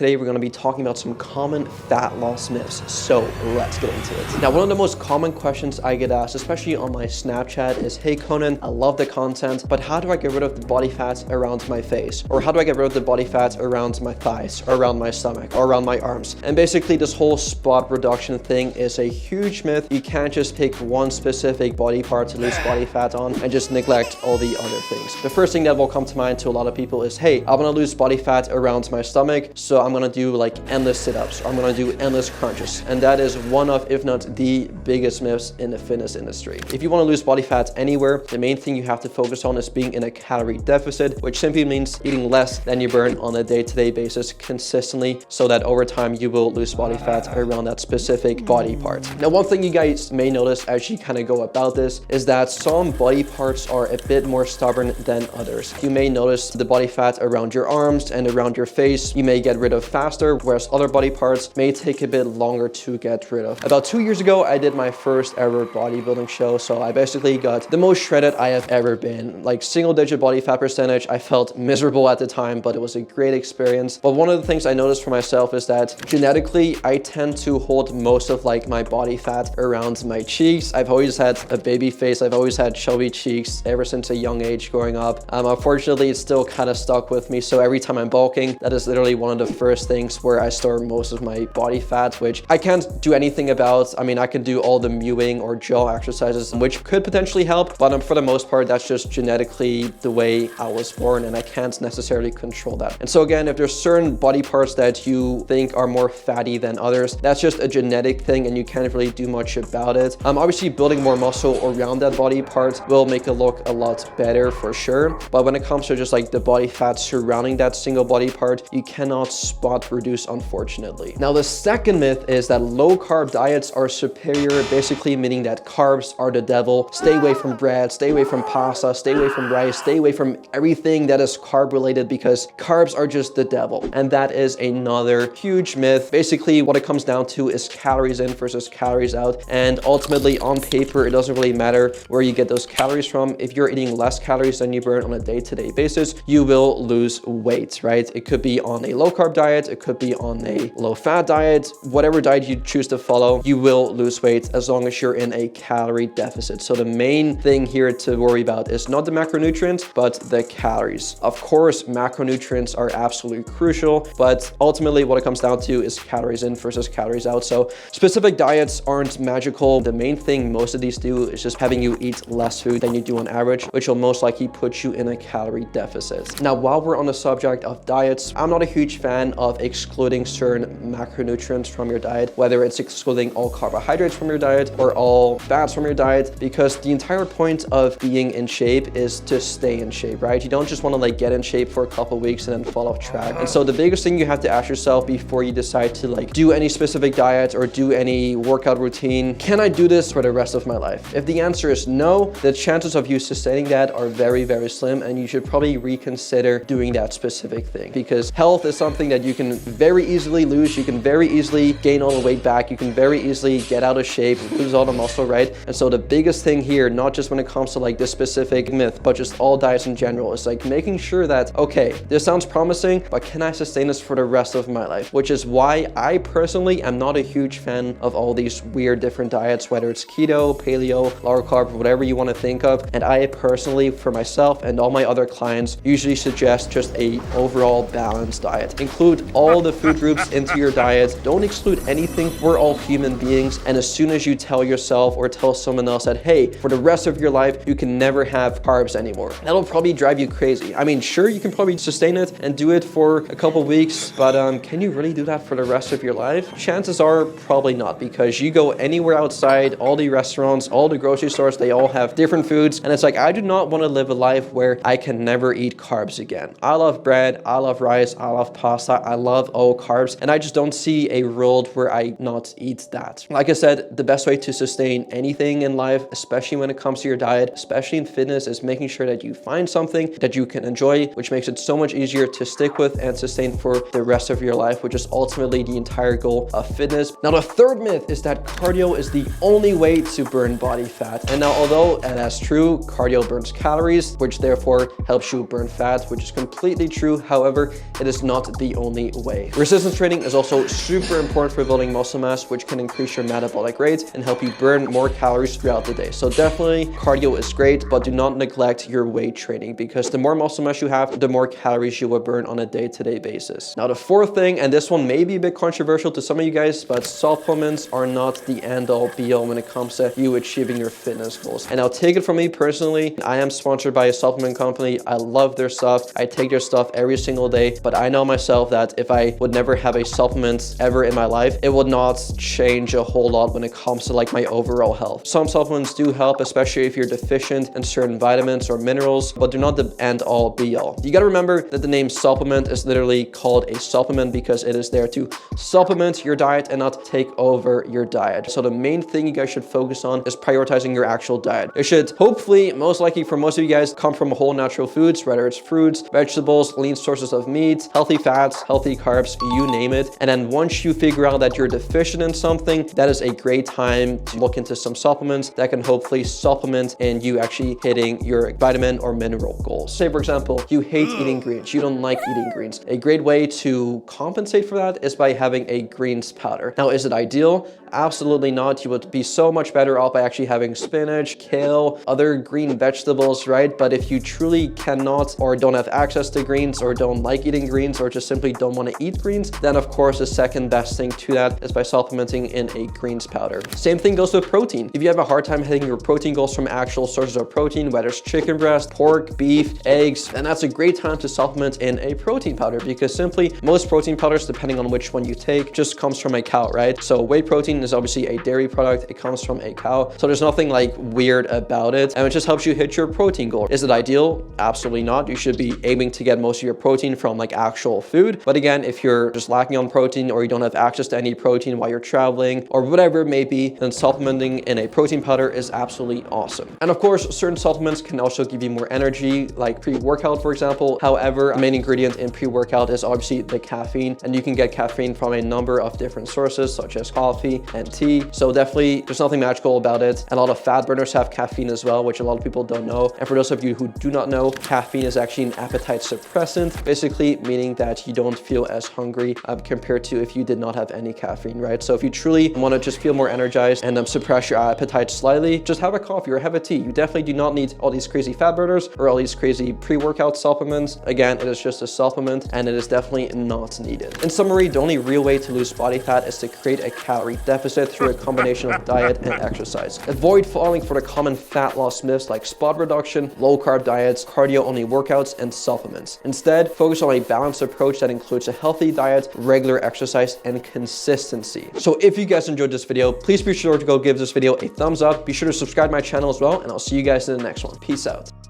Today we're going to be talking about some common fat loss myths, so let's get into it. Now, one of the most common questions I get asked, especially on my Snapchat, is, hey Conan, I love the content, but how do I get rid of the body fat around my face? Or how do I get rid of the body fat around my thighs, or around my stomach, or around my arms? And basically this whole spot reduction thing is a huge myth. You can't just pick one specific body part to lose body fat on and just neglect all the other things. The first thing that will come to mind to a lot of people is, hey, I want to lose body fat around my stomach, so I'm going to do like endless sit-ups, or I'm going to do endless crunches. And that is one of, if not the biggest myths in the fitness industry. If you want to lose body fat anywhere, the main thing you have to focus on is being in a calorie deficit, which simply means eating less than you burn on a day-to-day basis consistently, so that over time you will lose body fat around that specific body part. Now, one thing you guys may notice as you kind of go about this is that some body parts are a bit more stubborn than others. You may notice the body fat around your arms and around your face you may get rid of faster, whereas other body parts may take a bit longer to get rid of. About 2 years ago, I did my first ever bodybuilding show, so I basically got the most shredded I have ever been, like single-digit body fat percentage. I felt miserable at the time, but it was a great experience. But one of the things I noticed for myself is that genetically, I tend to hold most of like my body fat around my cheeks. I've always had a baby face. I've always had chubby cheeks ever since a young age growing up. Unfortunately, it's still kind of stuck with me. So every time I'm bulking, that is literally one of the first things where I store most of my body fat, which I can't do anything about. I mean, I can do all the mewing or jaw exercises, which could potentially help, but for the most part, that's just genetically the way I was born, and I can't necessarily control that. And so again, if there's certain body parts that you think are more fatty than others, that's just a genetic thing, and you can't really do much about it. Obviously, building more muscle around that body part will make it look a lot better for sure, but when it comes to just like the body fat surrounding that single body part, you cannot spot reduce, unfortunately. Now, the second myth is that low carb diets are superior, basically meaning that carbs are the devil. Stay away from bread, stay away from pasta, stay away from rice, stay away from everything that is carb related, because carbs are just the devil. And that is another huge myth. Basically, what it comes down to is calories in versus calories out. And ultimately, on paper, it doesn't really matter where you get those calories from. If you're eating less calories than you burn on a day-to-day basis, you will lose weight, right? It could be on a low carb diet, it could be on a low fat diet, whatever diet you choose to follow, you will lose weight as long as you're in a calorie deficit. So the main thing here to worry about is not the macronutrients, but the calories. Of course, macronutrients are absolutely crucial, but ultimately what it comes down to is calories in versus calories out. So specific diets aren't magical. The main thing most of these do is just having you eat less food than you do on average, which will most likely put you in a calorie deficit. Now, while we're on the subject of diets, I'm not a huge fan of excluding certain macronutrients from your diet, whether it's excluding all carbohydrates from your diet or all fats from your diet, because the entire point of being in shape is to stay in shape, right? You don't just want to like get in shape for a couple weeks and then fall off track. And so the biggest thing you have to ask yourself before you decide to like do any specific diet or do any workout routine, can I do this for the rest of my life? If the answer is no, the chances of you sustaining that are very, very slim, and you should probably reconsider doing that specific thing, because health is something that you can very easily lose. You can very easily gain all the weight back. You can very easily get out of shape, lose all the muscle, right? And so the biggest thing here, not just when it comes to like this specific myth, but just all diets in general, is like making sure that, okay, this sounds promising, but can I sustain this for the rest of my life? Which is why I personally am not a huge fan of all these weird different diets, whether it's keto, paleo, low carb, whatever you want to think of. And I personally, for myself and all my other clients, usually suggest just a overall balanced diet. Include all the food groups into your diet. Don't exclude anything. We're all human beings. And as soon as you tell yourself or tell someone else that, hey, for the rest of your life, you can never have carbs anymore, that'll probably drive you crazy. I mean, sure, you can probably sustain it and do it for a couple weeks, but can you really do that for the rest of your life? Chances are probably not, because you go anywhere outside, all the restaurants, all the grocery stores, they all have different foods. And it's like, I do not want to live a life where I can never eat carbs again. I love bread, I love rice, I love pasta, I love all carbs, and I just don't see a world where I not eat that. Like I said, the best way to sustain anything in life, especially when it comes to your diet, especially in fitness, is making sure that you find something that you can enjoy, which makes it so much easier to stick with and sustain for the rest of your life, which is ultimately the entire goal of fitness. Now, the third myth is that cardio is the only way to burn body fat. And now, although that's true, cardio burns calories, which therefore helps you burn fat, which is completely true. However, it is not the only only way. Resistance training is also super important for building muscle mass, which can increase your metabolic rate and help you burn more calories throughout the day. So definitely cardio is great, but do not neglect your weight training, because the more muscle mass you have, the more calories you will burn on a day-to-day basis. Now, the fourth thing, and this one may be a bit controversial to some of you guys, but supplements are not the end-all be-all when it comes to you achieving your fitness goals. And I'll take it from me personally, I am sponsored by a supplement company. I love their stuff. I take their stuff every single day, but I know myself that if I would never have a supplement ever in my life, it would not change a whole lot when it comes to like my overall health. Some supplements do help, especially if you're deficient in certain vitamins or minerals, but they're not the end-all be-all. You got to remember that the name supplement is literally called a supplement because it is there to supplement your diet and not take over your diet. So the main thing you guys should focus on is prioritizing your actual diet. It should hopefully, most likely for most of you guys, come from whole natural foods, whether it's fruits, vegetables, lean sources of meat, healthy fats, healthy carbs, you name it. And then once you figure out that you're deficient in something, that is a great time to look into some supplements that can hopefully supplement in you actually hitting your vitamin or mineral goals. Say for example, you hate eating greens, you don't like eating greens. A great way to compensate for that is by having a greens powder. Now, is it ideal? Absolutely not. You would be so much better off by actually having spinach, kale, other green vegetables, right? But if you truly cannot or don't have access to greens or don't like eating greens or just simply don't want to eat greens, then of course the second best thing to that is by supplementing in a greens powder. Same thing goes with protein. If you have a hard time hitting your protein goals from actual sources of protein, whether it's chicken breast, pork, beef, eggs, then that's a great time to supplement in a protein powder, because simply most protein powders, depending on which one you take, just comes from a cow, right? So whey protein is obviously a dairy product. It comes from a cow. So there's nothing like weird about it. And it just helps you hit your protein goal. Is it ideal? Absolutely not. You should be aiming to get most of your protein from like actual food. But again, if you're just lacking on protein or you don't have access to any protein while you're traveling or whatever it may be, then supplementing in a protein powder is absolutely awesome. And of course, certain supplements can also give you more energy, like pre-workout, for example. However, a main ingredient in pre-workout is obviously the caffeine, and you can get caffeine from a number of different sources, such as coffee and tea. So definitely there's nothing magical about it. A lot of fat burners have caffeine as well, which a lot of people don't know. And for those of you who do not know, caffeine is actually an appetite suppressant, basically meaning that you don't feel as hungry compared to if you did not have any caffeine, right? So if you truly want to just feel more energized and suppress your appetite slightly, just have a coffee or have a tea. You definitely do not need all these crazy fat burners or all these crazy pre-workout supplements. Again, it is just a supplement and it is definitely not needed. In summary, the only real way to lose body fat is to create a calorie deficit through a combination of diet and exercise. Avoid falling for the common fat loss myths like spot reduction, low carb diets, cardio only workouts, and supplements. Instead, focus on a balanced approach that includes a healthy diet, regular exercise, and consistency. So if you guys enjoyed this video, please be sure to go give this video a thumbs up. Be sure to subscribe to my channel as well, and I'll see you guys in the next one. Peace out.